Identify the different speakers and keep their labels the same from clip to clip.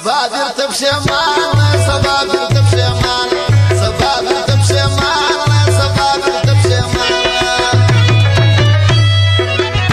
Speaker 1: سبا بیرته پښیمان سبا بیرته پښیمان سبا بیرته پښیمان سبا بیرته پښیمان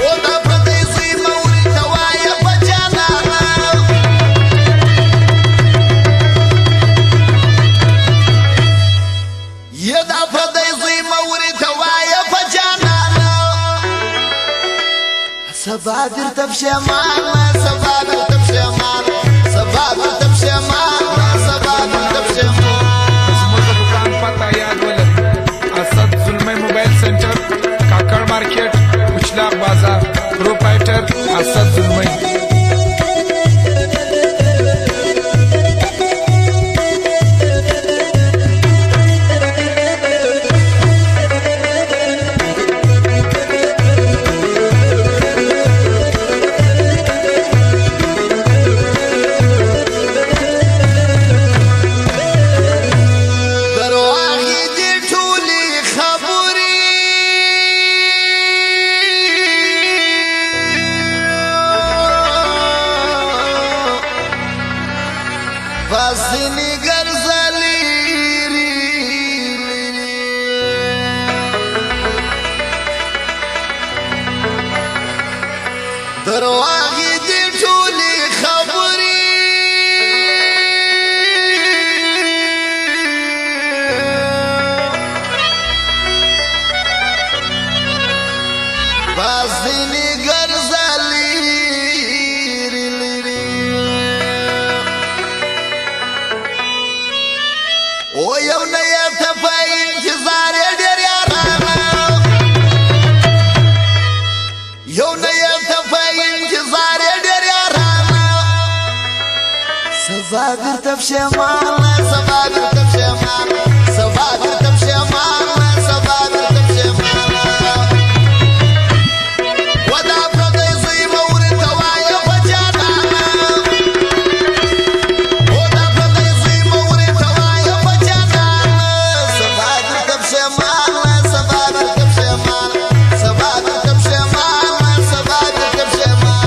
Speaker 1: او دا پردی زوی مه ورته وایه په جانانه یه دا پردی زوی مه ورته وایه په جانانه سبا بیرته پښیمان سبا بیرته پښیمان سبا بیرته پښیمان سبا بیرته پښیمان
Speaker 2: زموږ د دکان پته یاد ولرئ اسد زلمی موبایل سنټر کاکړ مارکیټ اچلاق بازار پروپرایټر اسد زلمی
Speaker 1: فاسنی گرزلی درواغی دی ټولی خبری فاسنی گرزلی او یو نه یې ته په انتظار یې ډېر یارانه یو نه یې ته په انتظار یې ډېر یارانه سبا بیرته پښیمانه سبا بیرته پښیمانه سبا بیرته پښیمانه سبا بیرته پښیمانه و دا پردی زوی مه ورته وایه په جانانه و دا پردی زوی مه ورته وایه په جانانه سبا بیرته پښیمانه سبا بیرته پښیمانه سبا بیرته پښیمانه سبا بیرته پښیمانه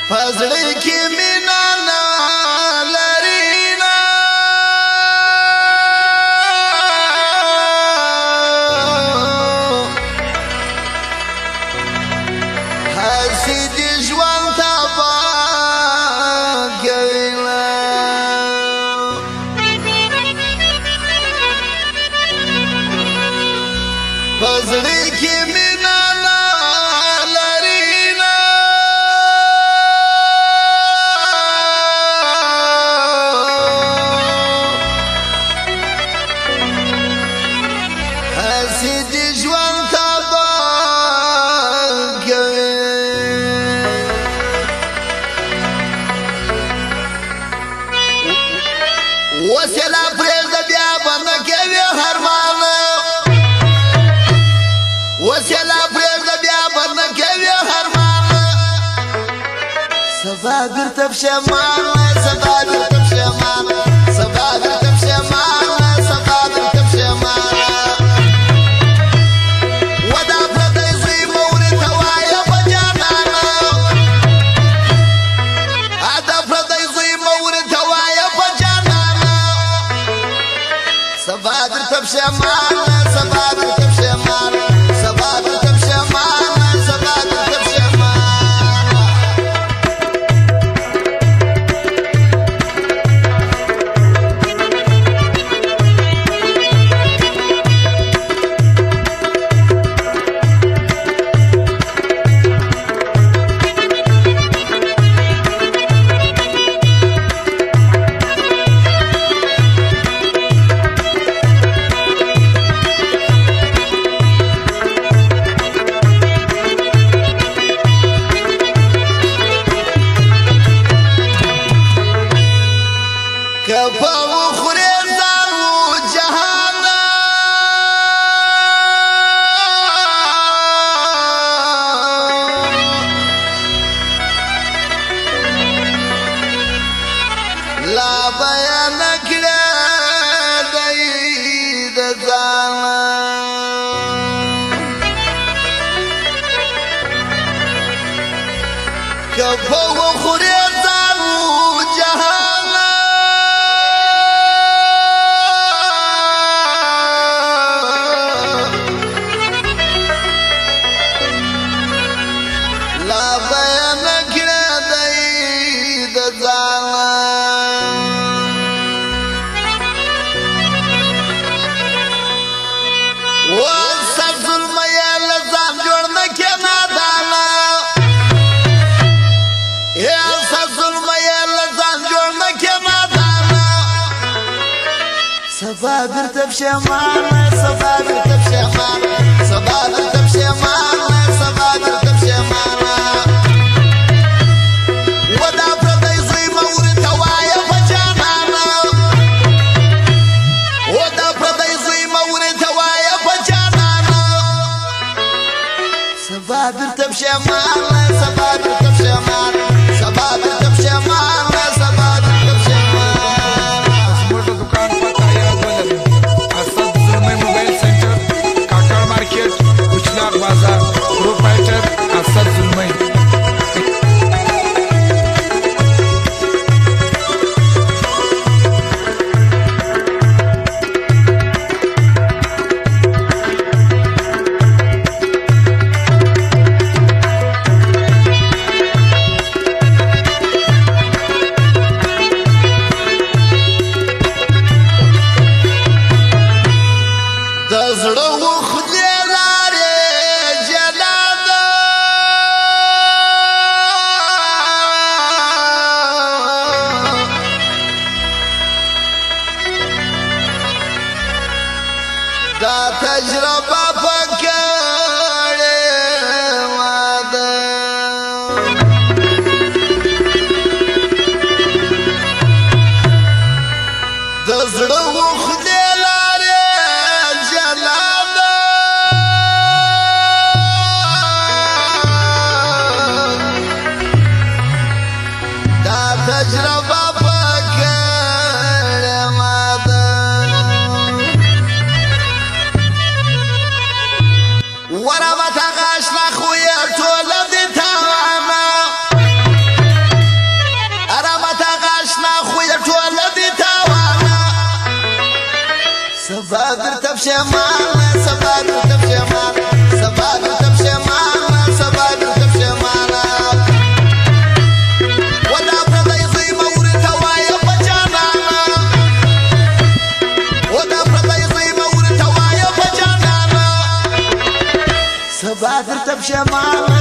Speaker 1: فزړی کې مینا نه لرینا هسې دې ژوند تباه کوینه فزړی کې مینا نه لرینا هسې دې ژوند تباه کوي اوس یې لا پرېږده بیا به نه کوي هرمانه اوس یې لا پرېږده بیا به نه کوي هرمانه سبا بیرته پښیمانه سبا بیرته پښیمانه سبا بیرته پښیمانه سبا بیرته پښیمانه و دا پردی زوی مه ورته وایه په جانانه دا پردی زوی مه ورته وایه په جانانه سبا بیرته پښیمانه سبا بیرته پښیمانه سبا بیرته پښیمانه سبا بیرته پښیمانه په وخورې ځان و جهان لا بیان کړه دی د ځان که په وخورې ځان و جهان لا بیان کړه دی د ځان سبا درته پښېمانه سبا درته پښېمانه سبا درته پښېمانه سبا درته پښېمانه و دا پردی زوی مه ورته وایه په جانانه و دا پردی زوی مه ورته وایه په جانانه سبا درته پښېمانه سبا درته پښېمانه سبا درته پښېمانه سبا درته پښېمانه
Speaker 2: बाजार प्रोप्राइटर असद जुल्मई دا تجربه پکړې واده د زړه وخدې لارې جلاد دا تجربه سبا درته پښېمانه سبا درته پښېمانه سبا درته پښېمانه سبا درته پښېمانه و دا پردی زوی مه ورته وایه په جانانه و دا پردی زوی مه ورته وایه په جانانه سبا درته پښېمانه